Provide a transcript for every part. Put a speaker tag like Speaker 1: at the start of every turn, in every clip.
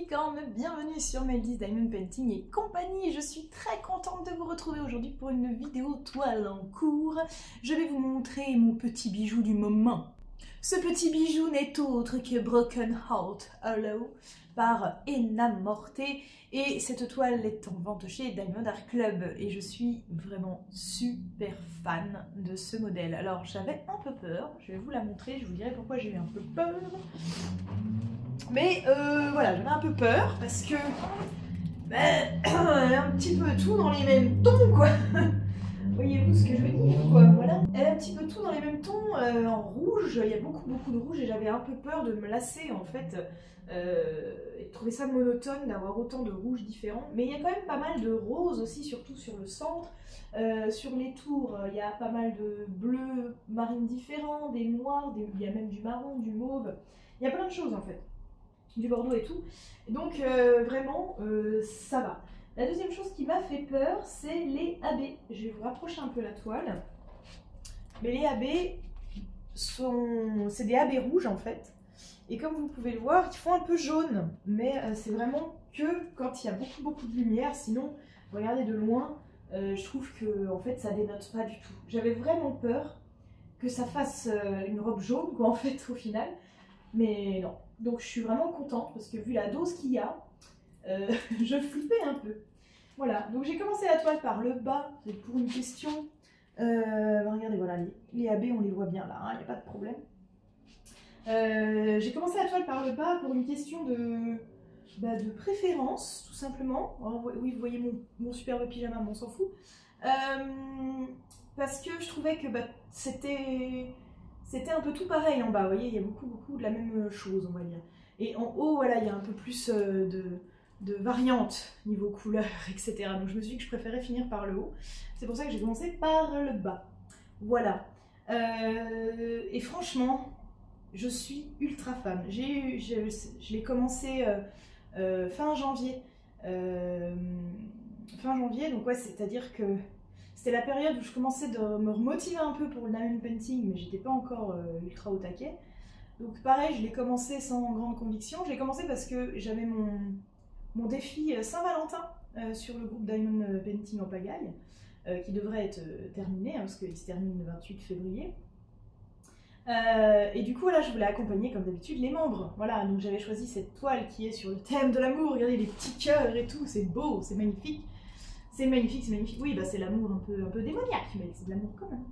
Speaker 1: licornes, bienvenue sur Meldy's Diamond Painting et compagnie. Je suis très contente de vous retrouver aujourd'hui pour une vidéo toile en cours. Je vais vous montrer mon petit bijou du moment. Ce petit bijou n'est autre que Broken Heart Hollow par Enamorte et cette toile est en vente chez Diamond Art Club et je suis vraiment super fan de ce modèle. Alors j'avais un peu peur, je vais vous la montrer, je vous dirai pourquoi j'ai eu un peu peur. Mais voilà, j'avais un peu peur parce que elle a un petit peu tout dans les mêmes tons quoi. Voyez-vous ce que je veux dire quoi, voilà. Elle a un petit peu tout dans les mêmes tons, en rouge, il y a beaucoup de rouge et j'avais un peu peur de me lasser en fait et de trouver ça monotone d'avoir autant de rouges différents. Mais il y a quand même pas mal de roses aussi, surtout sur le centre. Sur les tours, il y a pas mal de bleus marines différents, des noirs, il y a même du marron, du mauve. Il y a plein de choses en fait, du bordeaux et tout. Et donc vraiment, ça va. La deuxième chose qui m'a fait peur, c'est les AB. Je vais vous rapprocher un peu la toile. Mais les AB, c'est des AB rouges en fait. Et comme vous pouvez le voir, ils font un peu jaune. Mais c'est vraiment que quand il y a beaucoup de lumière. Sinon, regardez de loin, je trouve que en fait, ça dénote pas du tout. J'avais vraiment peur que ça fasse une robe jaune quoi en fait au final. Mais non. Donc je suis vraiment contente parce que vu la dose qu'il y a, je flippais un peu. Voilà, donc j'ai commencé la toile par le bas, c'est pour une question. Regardez, voilà, les AB, on les voit bien là, il n'y a pas de problème. J'ai commencé la toile par le bas pour une question de préférence, tout simplement. Alors, oui, vous voyez mon superbe pyjama, mais on s'en fout. Parce que je trouvais que c'était un peu tout pareil en bas, vous voyez, il y a beaucoup de la même chose, on va dire. Et en haut, voilà, il y a un peu plus de variantes niveau couleur, etc. Donc je me suis dit que je préférais finir par le haut. C'est pour ça que j'ai commencé par le bas. Voilà. Et franchement, je suis ultra fan. Je l'ai commencé fin janvier. Donc ouais, c'est-à-dire que c'était la période où je commençais de me remotiver un peu pour le diamond painting, mais j'étais pas encore ultra au taquet. Donc pareil, je l'ai commencé sans grande conviction. Je l'ai commencé parce que j'avais mon défi Saint-Valentin sur le groupe Diamond Painting en pagaille, qui devrait être terminé, hein, parce qu'il se termine le 28 février. Et du coup, là, je voulais accompagner, comme d'habitude, les membres. Voilà, donc j'avais choisi cette toile qui est sur le thème de l'amour. Regardez les petits cœurs et tout, c'est beau, c'est magnifique. C'est magnifique, c'est magnifique. Oui, c'est l'amour un peu démoniaque, mais c'est de l'amour quand même.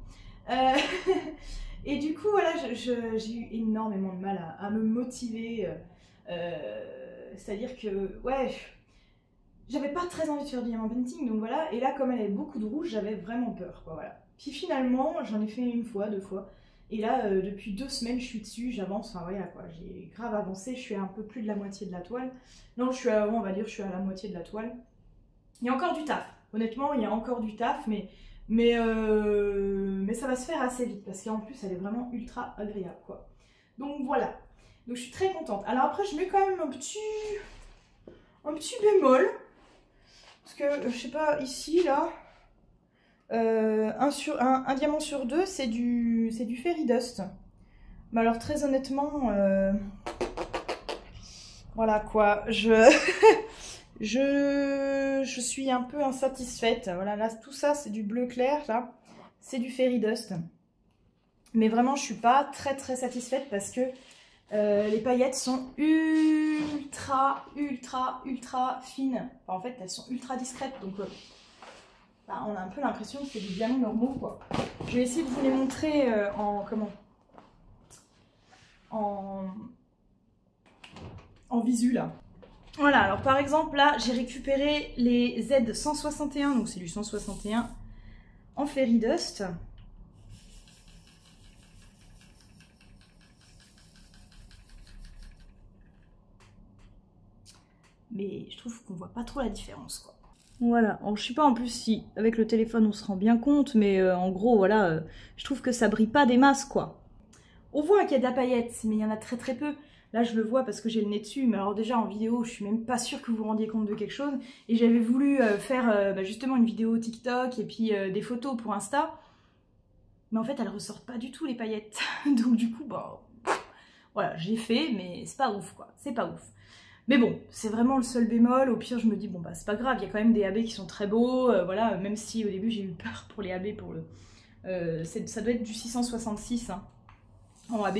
Speaker 1: Et du coup, voilà, j'ai eu énormément de mal à me motiver. C'est-à-dire que, ouais, j'avais pas très envie de faire du diamond painting, donc voilà. Et là, comme elle avait beaucoup de rouge, j'avais vraiment peur, quoi, voilà. Puis finalement, j'en ai fait une fois, 2 fois. Et là, depuis 2 semaines, je suis dessus, j'avance, enfin voilà, quoi. J'ai grave avancé, je suis à un peu plus de la moitié de la toile. Non, on va dire, je suis à la moitié de la toile. Il y a encore du taf. Honnêtement, il y a encore du taf, mais ça va se faire assez vite, parce qu'en plus, elle est vraiment ultra agréable, quoi. Donc voilà. Donc je suis très contente. Alors après, je mets quand même un petit bémol. Parce que, je sais pas, ici, là, un diamant sur 2, c'est du Fairy Dust. Mais alors, très honnêtement, voilà quoi, je suis un peu insatisfaite. Voilà, là, tout ça, c'est du bleu clair, là. C'est du Fairy Dust. Mais vraiment, je suis pas très satisfaite parce que les paillettes sont ultra fines. Enfin, en fait, elles sont ultra discrètes. Donc, on a un peu l'impression que c'est des diamants normaux, quoi. Je vais essayer de vous les montrer en visu, là. Voilà, alors par exemple, là, j'ai récupéré les Z161, donc c'est du 161 en Fairy Dust. Mais je trouve qu'on voit pas trop la différence, quoi. Voilà, alors je sais pas en plus si avec le téléphone on se rend bien compte, mais en gros, voilà, je trouve que ça brille pas des masses, quoi. On voit qu'il y a de la paillette, mais il y en a très peu. Là, je le vois parce que j'ai le nez dessus, mais alors déjà en vidéo, je suis même pas sûre que vous vous rendiez compte de quelque chose. Et j'avais voulu faire justement une vidéo TikTok et puis des photos pour Insta. Mais en fait, elles ressortent pas du tout, les paillettes. Donc du coup, voilà, j'ai fait, mais c'est pas ouf, quoi. C'est pas ouf.
Speaker 2: Mais bon, c'est vraiment le seul bémol. Au pire, je me dis, bon bah c'est pas grave, il y a quand même des AB qui sont très beaux, voilà, même si au début j'ai eu peur pour les AB, pour le... ça doit être du 666 hein, en AB.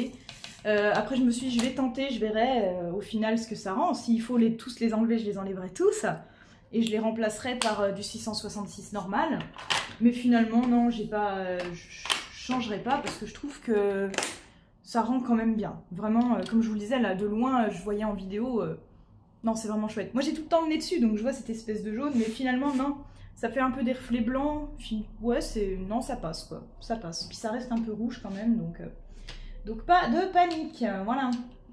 Speaker 2: Après je me suis dit, je vais tenter, je verrai au final ce que ça rend. S'il faut tous les enlever, je les enlèverai tous. Et je les remplacerai par du 666 normal. Mais finalement, non, je changerai pas parce que je trouve que ça rend quand même bien. Vraiment, comme je vous le disais, là, de loin, je voyais en vidéo... non, c'est vraiment chouette. Moi, j'ai tout le temps le nez dessus, donc je vois cette espèce de jaune, mais finalement, non. Ça fait un peu des reflets blancs. Ouais, non, ça passe, quoi. Ça passe. Puis ça reste un peu rouge quand même, donc pas de panique. Voilà.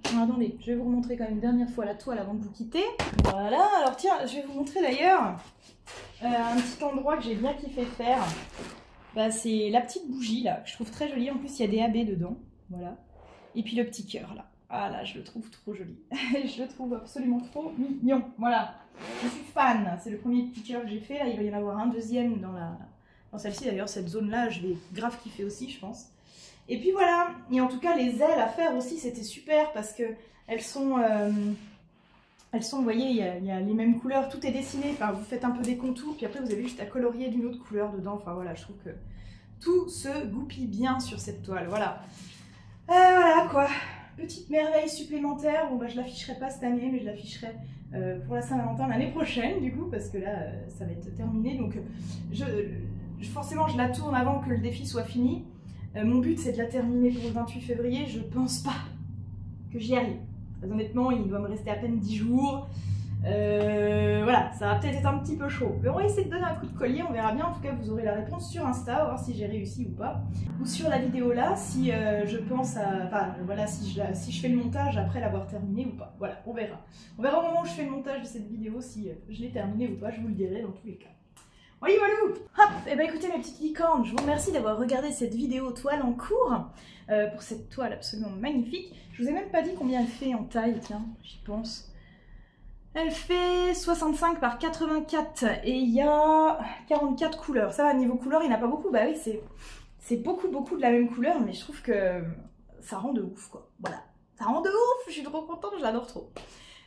Speaker 2: Alors, attendez, je vais vous remontrer quand même une dernière fois la toile avant de vous quitter. Voilà. Alors, tiens, je vais vous montrer d'ailleurs un petit endroit que j'ai bien kiffé faire. Bah, c'est la petite bougie, là, que je trouve très jolie. En plus, il y a des AB dedans. Voilà. Et puis le petit cœur, là. Ah là, je le trouve trop joli. Je le trouve absolument trop mignon. Voilà. Je suis fan. C'est le premier petit cœur que j'ai fait. Là, il va y en avoir un deuxième dans celle-ci. D'ailleurs, cette zone-là, je vais grave kiffer aussi, je pense. Et puis voilà. Et en tout cas, les ailes à faire aussi, c'était super parce que elles sont, vous voyez, il y a les mêmes couleurs. Tout est dessiné. Enfin, vous faites un peu des contours. Puis après, vous avez juste à colorier d'une autre couleur dedans. Enfin, voilà, je trouve que tout se goupille bien sur cette toile. Voilà. Voilà, quoi. Petite merveille supplémentaire, bon bah je l'afficherai pas cette année, mais je l'afficherai pour la Saint-Valentin l'année prochaine du coup, parce que là ça va être terminé, donc forcément je la tourne avant que le défi soit fini. Mon but c'est de la terminer pour le 28 février, je pense pas que j'y arrive. Très honnêtement, il doit me rester à peine 10 jours. Voilà, ça va peut-être être un petit peu chaud. Mais on va essayer de donner un coup de collier, on verra bien. En tout cas, vous aurez la réponse sur Insta, voir si j'ai réussi ou pas. Ou sur la vidéo là, si je pense à... Enfin, voilà, si je fais le montage après l'avoir terminé ou pas. Voilà, on verra. On verra au moment où je fais le montage de cette vidéo si je l'ai terminée ou pas, je vous le dirai dans tous les cas. Oui, voilà. Hop, et bah écoutez mes petites licornes, je vous remercie d'avoir regardé cette vidéo toile en cours, pour cette toile absolument magnifique. Je vous ai même pas dit combien elle fait en taille, tiens, j'y pense. Elle fait 65 par 84 et il y a 44 couleurs. Ça va, niveau couleur, il n'y en a pas beaucoup. Bah oui, c'est beaucoup de la même couleur, mais je trouve que ça rend de ouf, quoi. Voilà, ça rend de ouf, je suis trop contente, je l'adore trop.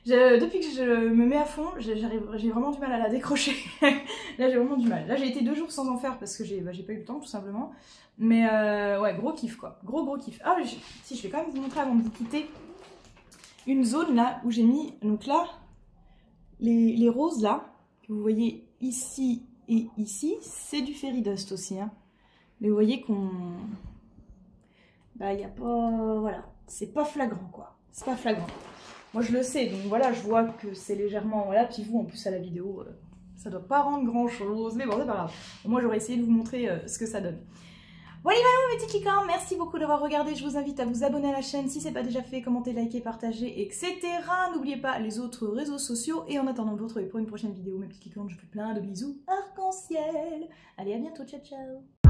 Speaker 2: Depuis que je me mets à fond, j'ai vraiment du mal à la décrocher. Là, j'ai vraiment du mal. Là, j'ai été 2 jours sans en faire parce que j'ai pas eu le temps, tout simplement. Mais ouais, gros kiff, quoi. Gros kiff. Ah, si, je vais quand même vous montrer avant de vous quitter une zone là où j'ai mis, donc là, les roses là, que vous voyez ici et ici, c'est du fairy dust aussi. Hein. Mais vous voyez qu'on... Bah, il n'y a pas... Voilà, c'est pas flagrant, quoi. C'est pas flagrant. Moi, je le sais, donc voilà, je vois que c'est légèrement... Voilà, puis vous, en plus, à la vidéo, ça doit pas rendre grand-chose. Mais bon, c'est pas grave. Moi, j'aurais essayé de vous montrer ce que ça donne. Voilà, mes petits licornes, merci beaucoup d'avoir regardé. Je vous invite à vous abonner à la chaîne si ce n'est pas déjà fait, commenter, liker, partager, etc. N'oubliez pas les autres réseaux sociaux. Et en attendant de vous retrouver pour une prochaine vidéo, mes petits licornes, je vous fais plein de bisous arc-en-ciel. Allez, à bientôt, ciao ciao.